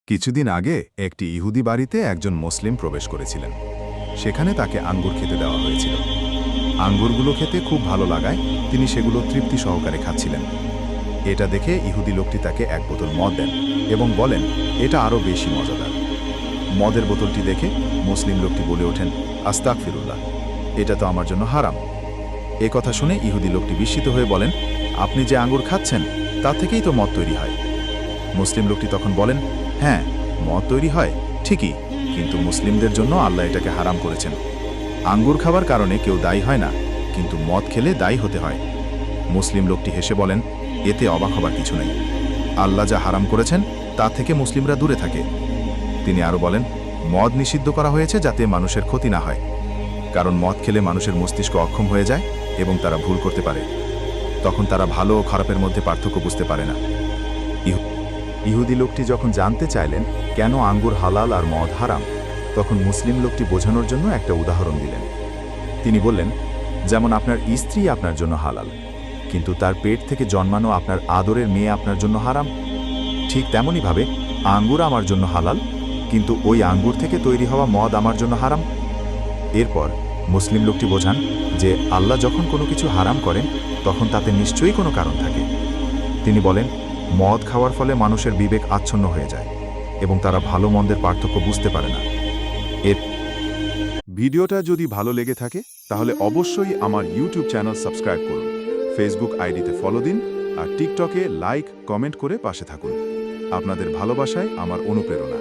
কিছুদিন আগে একটি ইহুদি বাড়িতে একজন মুসলিম প্রবেশ করেছিলেন। সেখানে তাকে আঙ্গুর খেতে দেওয়া হয়েছিল। আঙ্গুরগুলো খেতে খুব ভালো লাগায় তিনি সেগুলো তৃপ্তি সহকারে খাচ্ছিলেন। এটা দেখে ইহুদি লোকটি তাকে এক বোতল মদ দেন এবং বলেন, এটা আরও বেশি মজাদার। মদের বোতলটি দেখে মুসলিম লোকটি বলে ওঠেন, আস্তাগফিরুল্লাহ, এটা তো আমার জন্য হারাম। এ কথা শুনে ইহুদি লোকটি বিস্মিত হয়ে বলেন, আপনি যে আঙ্গুর খাচ্ছেন তা থেকেই তো মদ তৈরি হয়। মুসলিম লোকটি তখন বলেন, হ্যাঁ, মদ তৈরি হয় ঠিকই, কিন্তু মুসলিমদের জন্য আল্লাহ এটাকে হারাম করেছেন। আঙ্গুর খাবার কারণে কেউ দায়ী হয় না, কিন্তু মদ খেলে দায়ী হতে হয়। মুসলিম লোকটি হেসে বলেন, এতে অবাক হবার কিছু নেই। আল্লাহ যা হারাম করেছেন তা থেকে মুসলিমরা দূরে থাকে। তিনি আরও বলেন, মদ নিষিদ্ধ করা হয়েছে যাতে মানুষের ক্ষতি না হয়, কারণ মদ খেলে মানুষের মস্তিষ্ক অক্ষম হয়ে যায় এবং তারা ভুল করতে পারে। তখন তারা ভালো ও খারাপের মধ্যে পার্থক্য বুঝতে পারে না। ইহুদি লোকটি যখন জানতে চাইলেন কেন আঙ্গুর হালাল আর মদ হারাম, তখন মুসলিম লোকটি বোঝানোর জন্য একটা উদাহরণ দিলেন। তিনি বললেন, যেমন আপনার স্ত্রী আপনার জন্য হালাল, কিন্তু তার পেট থেকে জন্মানো আপনার আদরের মেয়ে আপনার জন্য হারাম, ঠিক তেমনইভাবে আঙ্গুর আমার জন্য হালাল, কিন্তু ওই আঙ্গুর থেকে তৈরি হওয়া মদ আমার জন্য হারাম। এরপর মুসলিম লোকটি বোঝান যে আল্লাহ যখন কোনো কিছু হারাম করেন তখন তাতে নিশ্চয়ই কোনো কারণ থাকে। তিনি বলেন, মদ খাওয়ার ফলে মানুষের বিবেক আচ্ছন্ন হয়ে যায় এবং তারা ভালো মন্দের পার্থক্য বুঝতে পারে না। এর ভিডিওটা যদি ভালো লেগে থাকে তাহলে অবশ্যই আমার ইউটিউব চ্যানেল সাবস্ক্রাইব করুন, ফেসবুক আইডিতে ফলো দিন আর টিকটকে লাইক কমেন্ট করে পাশে থাকুন। আপনাদের ভালোবাসায় আমার অনুপ্রেরণা।